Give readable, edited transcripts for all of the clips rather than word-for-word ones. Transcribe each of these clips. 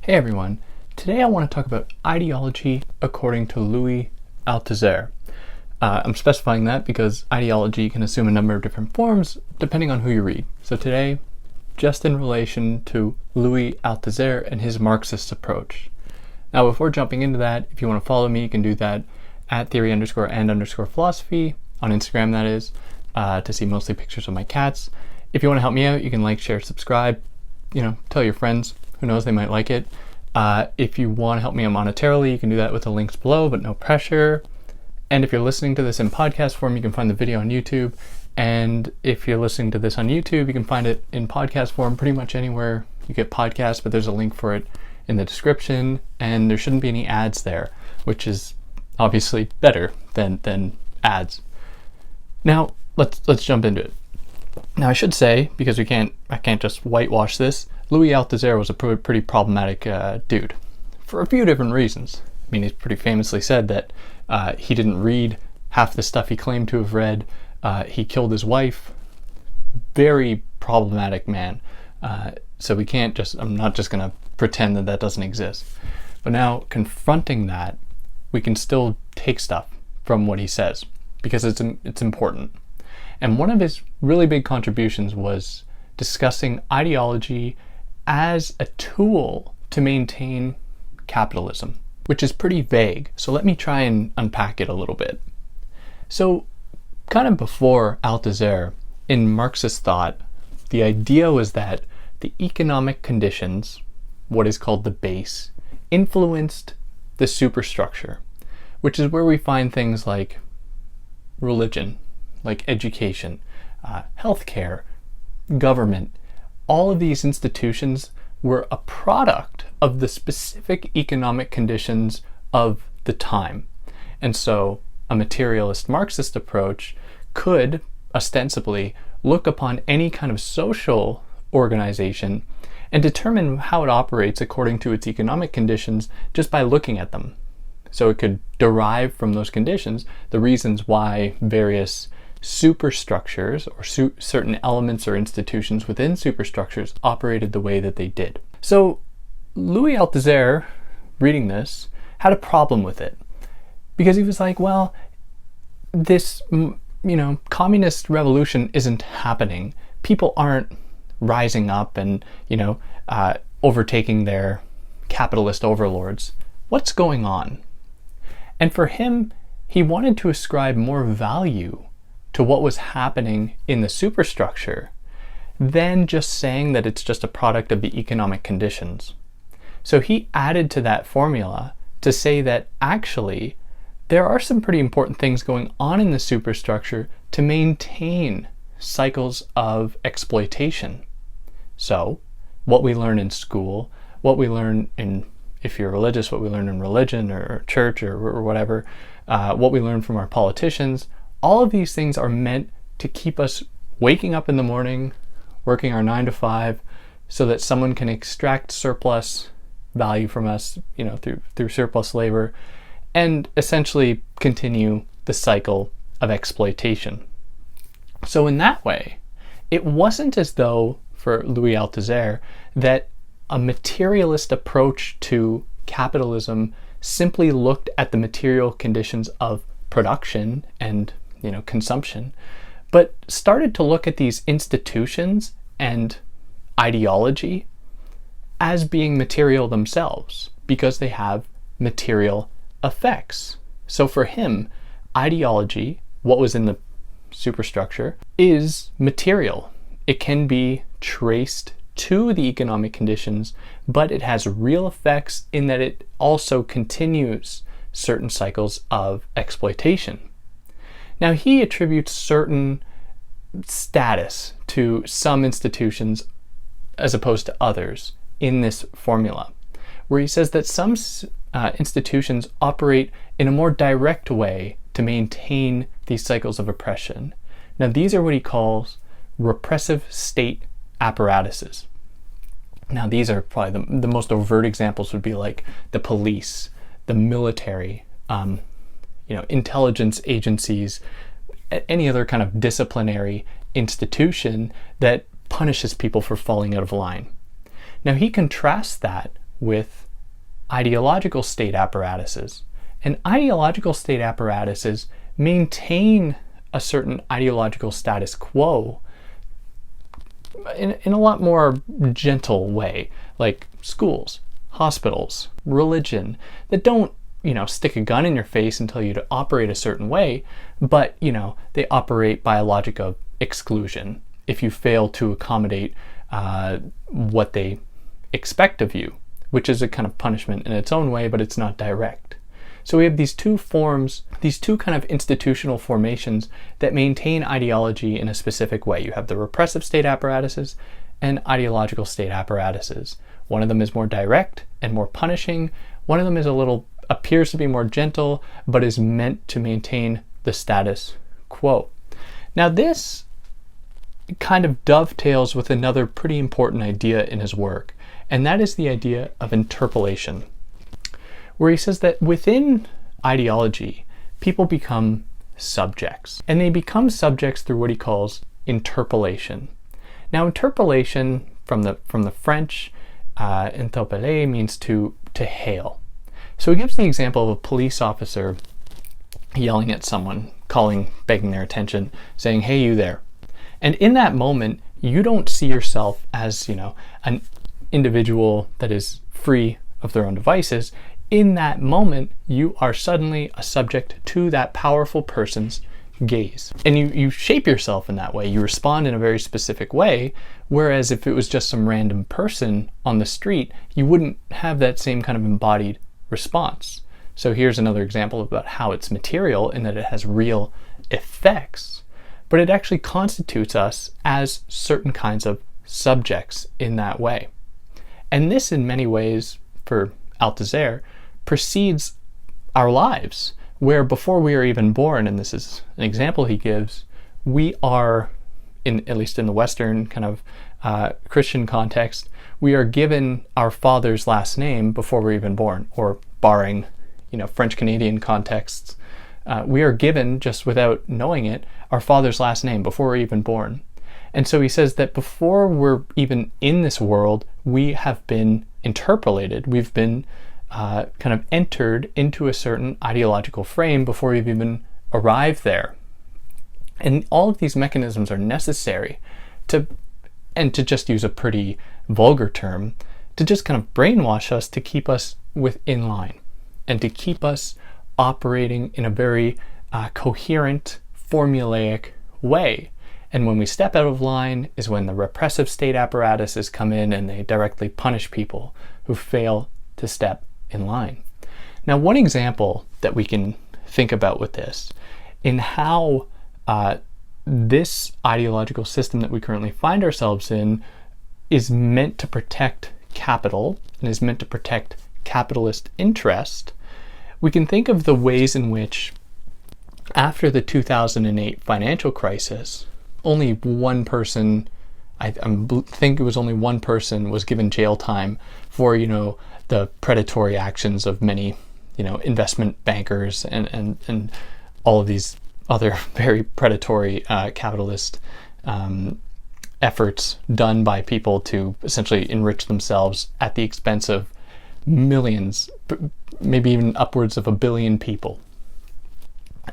Hey everyone, today I want to talk about ideology according to Louis Althusser. I'm specifying that because ideology can assume a number of different forms depending on who you read. So today, just in relation to Louis Althusser and his Marxist approach. Now before jumping into that, if you want to follow me, you can do that at theory_and_philosophy on Instagram, that is, to see mostly pictures of my cats. If you want to help me out, you can like, share, subscribe, tell your friends. Who knows, they might like it. If you want to help me out monetarily, you can do that with the links below, but no pressure. And if you're listening to this in podcast form, you can find the video on YouTube. And if you're listening to this on YouTube, you can find it in podcast form pretty much anywhere you get podcasts, but there's a link for it in the description, and there shouldn't be any ads there, which is obviously better than ads. Now, let's jump into it. Now, I should say, because I can't just whitewash this, Louis Althusser was a pretty problematic dude for a few different reasons. I mean, he's pretty famously said that he didn't read half the stuff he claimed to have read. He killed his wife. Very problematic man. So I'm not just going to pretend that doesn't exist. But now, confronting that, we can still take stuff from what he says because it's important. And one of his really big contributions was discussing ideology as a tool to maintain capitalism, which is pretty vague. So let me try and unpack it a little bit. So kind of before Althusser, in Marxist thought, the idea was that the economic conditions, what is called the base, influenced the superstructure, which is where we find things like religion, like education, healthcare, government. All of these institutions were a product of the specific economic conditions of the time. And so a materialist Marxist approach could ostensibly look upon any kind of social organization and determine how it operates according to its economic conditions just by looking at them. So it could derive from those conditions the reasons why various superstructures or certain elements or institutions within superstructures operated the way that they did. So Louis Althusser, reading this, had a problem with it because he was like, well, this communist revolution isn't happening. People aren't rising up and overtaking their capitalist overlords. What's going on? And for him, he wanted to ascribe more value to what was happening in the superstructure than just saying that it's just a product of the economic conditions. So he added to that formula to say that actually there are some pretty important things going on in the superstructure to maintain cycles of exploitation. So what we learn in school, what we learn in, if you're religious, what we learn in religion or church or whatever, what we learn from our politicians, all of these things are meant to keep us waking up in the morning, working our 9 to 5, so that someone can extract surplus value from us, through surplus labor, and essentially continue the cycle of exploitation. So in that way, it wasn't as though, for Louis Althusser, that a materialist approach to capitalism simply looked at the material conditions of production and consumption, but started to look at these institutions and ideology as being material themselves because they have material effects. So for him, ideology, what was in the superstructure, is material. It can be traced to the economic conditions, but it has real effects in that it also continues certain cycles of exploitation. Now, he attributes certain status to some institutions as opposed to others in this formula, where he says that some institutions operate in a more direct way to maintain these cycles of oppression. Now, these are what he calls repressive state apparatuses. Now, these are probably the most overt examples would be like the police, the military, intelligence agencies, any other kind of disciplinary institution that punishes people for falling out of line. Now he contrasts that with ideological state apparatuses. And ideological state apparatuses maintain a certain ideological status quo in a lot more gentle way, like schools, hospitals, religion, that don't, stick a gun in your face and tell you to operate a certain way, but, they operate by a logic of exclusion if you fail to accommodate what they expect of you, which is a kind of punishment in its own way, but it's not direct. So we have these two forms, these two kind of institutional formations that maintain ideology in a specific way. You have the repressive state apparatuses and ideological state apparatuses. One of them is more direct and more punishing. One of them is appears to be more gentle, but is meant to maintain the status quo. Now this kind of dovetails with another pretty important idea in his work, and that is the idea of interpolation, where he says that within ideology, people become subjects, and they become subjects through what he calls interpolation. Now, interpolation from the French, interpeller means to hail. So he gives the example of a police officer yelling at someone, begging their attention, saying, "Hey, you there." And in that moment, you don't see yourself as, an individual that is free of their own devices. In that moment, you are suddenly a subject to that powerful person's gaze. And you shape yourself in that way. You respond in a very specific way, whereas if it was just some random person on the street, you wouldn't have that same kind of embodied response. So here's another example about how it's material in that it has real effects, but it actually constitutes us as certain kinds of subjects in that way. And this, in many ways, for Althusser, precedes our lives, where before we are even born, and this is an example he gives, we are, at least in the Western kind of Christian context, we are given our father's last name before we're even born, or barring, French-Canadian contexts, we are given, just without knowing it, our father's last name before we're even born. And so he says that before we're even in this world, we have been interpolated. We've been kind of entered into a certain ideological frame before we've even arrived there. And all of these mechanisms are necessary to just use a pretty vulgar term, to just kind of brainwash us to keep us within line and to keep us operating in a very coherent, formulaic way. And when we step out of line is when the repressive state apparatuses come in and they directly punish people who fail to step in line. Now, one example that we can think about with this, in how this ideological system that we currently find ourselves in is meant to protect capital and is meant to protect capitalist interest, we can think of the ways in which, after the 2008 financial crisis, only one person, I think it was only one person, was given jail time for, the predatory actions of many, investment bankers and all of these other very predatory capitalist efforts done by people to essentially enrich themselves at the expense of millions, maybe even upwards of 1 billion people.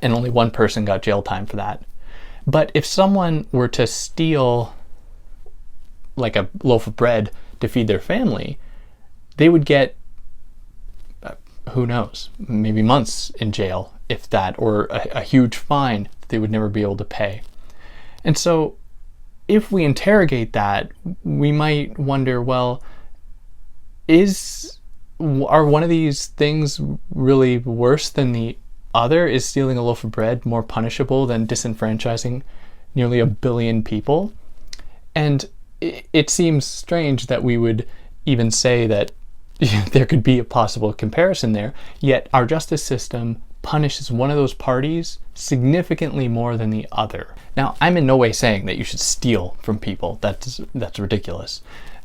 And only one person got jail time for that. But if someone were to steal like a loaf of bread to feed their family, they would get, who knows, maybe months in jail, if that, or a huge fine that they would never be able to pay. And so if we interrogate that, we might wonder, well, are one of these things really worse than the other? Is stealing a loaf of bread more punishable than disenfranchising nearly 1 billion people? And it seems strange that we would even say that there could be a possible comparison there, yet our justice system punishes one of those parties significantly more than the other. Now, I'm in no way saying that you should steal from people. That's ridiculous.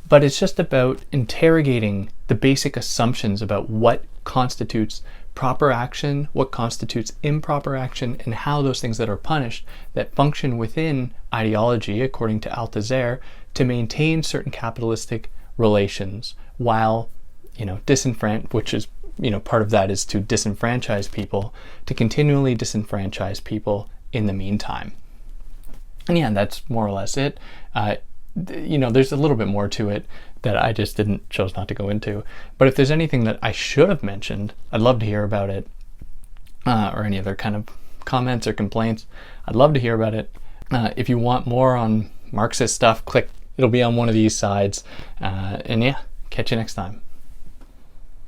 But it's just about interrogating the basic assumptions about what constitutes proper action, what constitutes improper action, and how those things that are punished that function within ideology, according to Althusser, to maintain certain capitalistic relations while, which is, part of that is to disenfranchise people, to continually disenfranchise people in the meantime. And yeah, that's more or less it. There's a little bit more to it that I just chose not to go into. But if there's anything that I should have mentioned, I'd love to hear about it, or any other kind of comments or complaints. I'd love to hear about it. If you want more on Marxist stuff, it'll be on one of these sides. And yeah, catch you next time.